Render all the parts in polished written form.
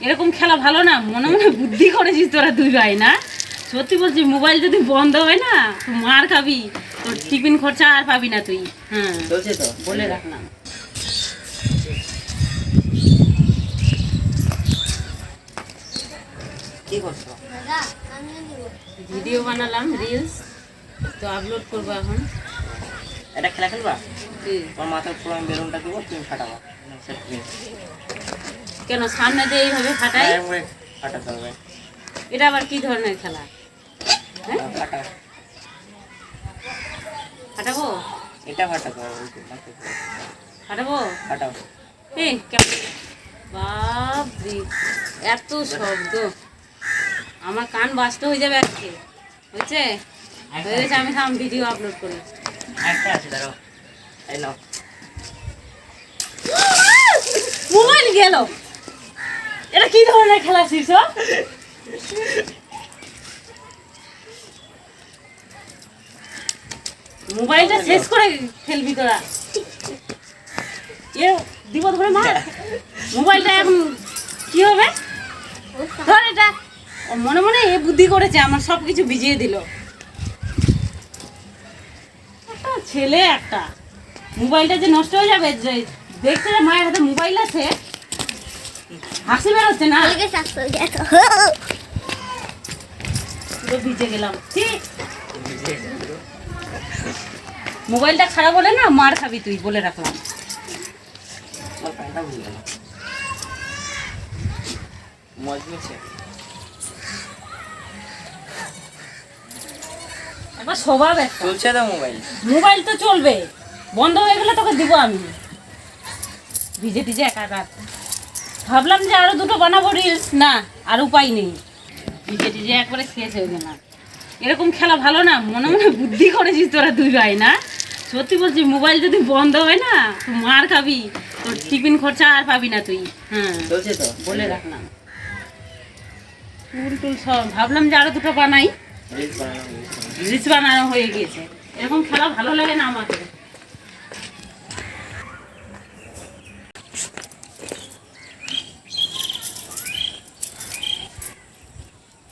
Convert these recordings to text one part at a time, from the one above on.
এরকম খেলা ভালো না, মনে মনে বুদ্ধি করেছিস তোরা দুই ভাই না? সত্যি বলছি, মোবাইল যদি বন্ধ হয় না তুই মার খাবি, তোর টিফিন খরচা আর পাবি না তুই। হ্যাঁ চলছে তো, বলে রাখলাম। কি করছো? ভিডিও বানালাম, রিলস তো আপলোড করবো এখন। এটা খেলা খেলবা? তোমার মাথার পুরো আমি বেলুনটা দেবো, তুমি ফাটাবা। কেন সামনে দিয়ে এইভাবে ফাটাই? ফাটাতে হবে। এটা আবার কি ধরনের খেলা? ফাটাবো? এটা ফাটাতে হবে। ফাটাবো? ফাটাও। এই কেমন বাপরে, এত শব্দ, আমার কান বাস্ত হয়ে যাবে আজকে। হয়েছে হয়ে গেছে, আমি থাম ভিডিও আপলোড করি। একটা আছে, দাঁড়াও। এই নাও। মোবাইল গেল। এটা কি ধরনের খেলা শিস? মোবাইলটা শেষ করে খেলবি তোরা। এ দিব ধরে মার। মোবাইলটা এখন কি হবে? ধর এটা। ও মনে মনে এ বুদ্ধি করেছে, আমার সব কিছু ভিজিয়ে দিল। একটা ছেলে একটা, মোবাইলটা যে নষ্ট হয়ে যাবে, দেখছে যে মায়ের হাতে মোবাইল আছে, হাসি বেরোচ্ছে না। পুরো ভিজে গেলাম। ঠিক, মোবাইলটা খারাপ হলে না মার খাবি তুই, বলে রাখলাম। একবার স্বভাব একটা। চলছে তো মোবাইল। মোবাইল তো চলবে, বন্ধ হয়ে গেলে তোকে দিব আমি। ভিজে টিজে একা রাত, ভাবলাম যে আরো দুটো বানাবো রিলস, না আর উপায় নেই, ভিজে টিজে একবারে শেষ হয়ে গেল। এরকম খেলা ভালো না, মনে মনে বুদ্ধি করেছিস তোরা দুই ভাই না? সত্যি বলছি, মোবাইল যদি বন্ধ হয় না তুই মার খাবি, তোর টিফিন খরচা আর পাবি না তুই। হ্যাঁ চলছে তো, বলে রাখলাম। টুল টুল সব ভাবলাম যে আরো দুটো বানাই, রিলস বানানো হয়ে গিয়েছে। এরকম খেলা ভালো লাগে না আমাকে।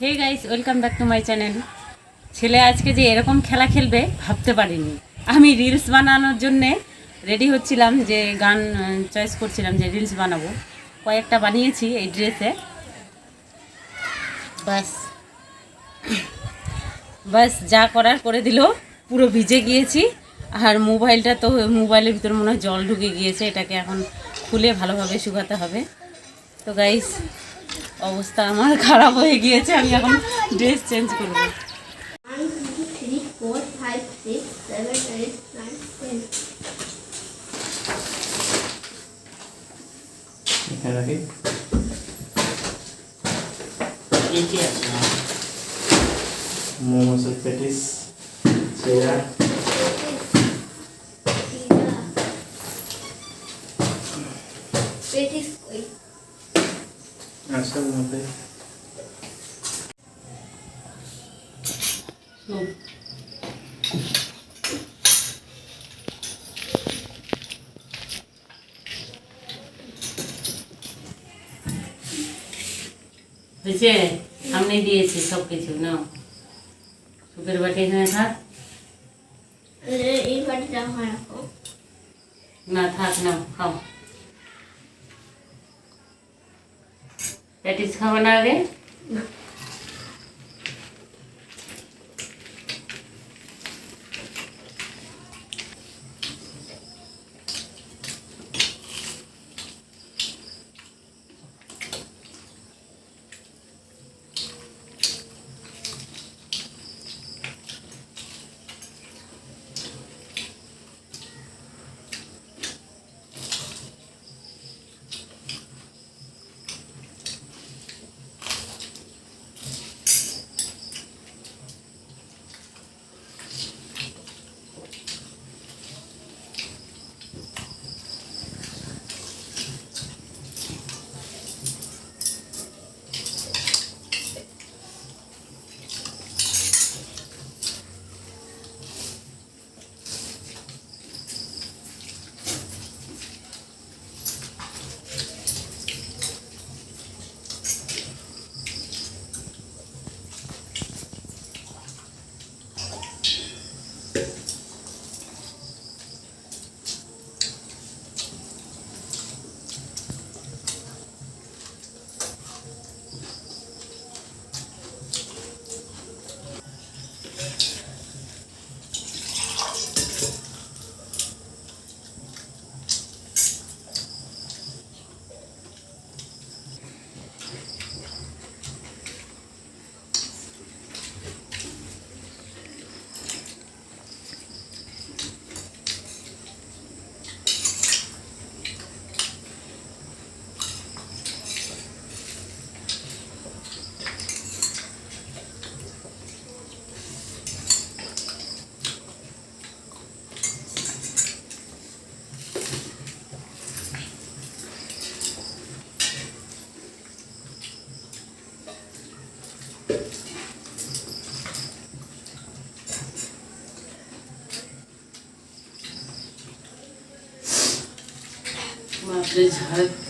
Hey guys, welcome back to my channel. ছেলে আজকে যে এরকম খেলা খেলবে ভাবতে পারিনি। আমি রিলস বানানোর জন্যে রেডি হচ্ছিলাম, যে গান চয়েস করছিলাম যে রিলস বানাবো। কয়েকটা বানিয়েছি এই ড্রেসে। বাস বাস যা করার করে দিল, পুরো ভিজে গিয়েছি। আর মোবাইলটা তো, মোবাইলের ভিতর মনে হয় জল ঢুকে গিয়েছে, এটাকে এখন খুলে ভালোভাবে শুকাতে হবে। তো গাইস, অবস্থা আমার খারাপ হয়ে গিয়েছে, আমি এখন ড্রেস চেঞ্জ করবো। 1 2 3 4 5 6 7 8 9 10 এখানে রাখি। কি আছে? মোমোসের প্যাটিস, চেরা, पेटिस कोई আসল মতে বুঝছে, সামনে দিয়েছি সব কিছু। নাও, সুপের বাটি এখানে থাক। এই বাটিটা আমার রাখো। না থাক, নাও খাও। প্যাটিস খাবো না আগে? বাপরে ঝাড়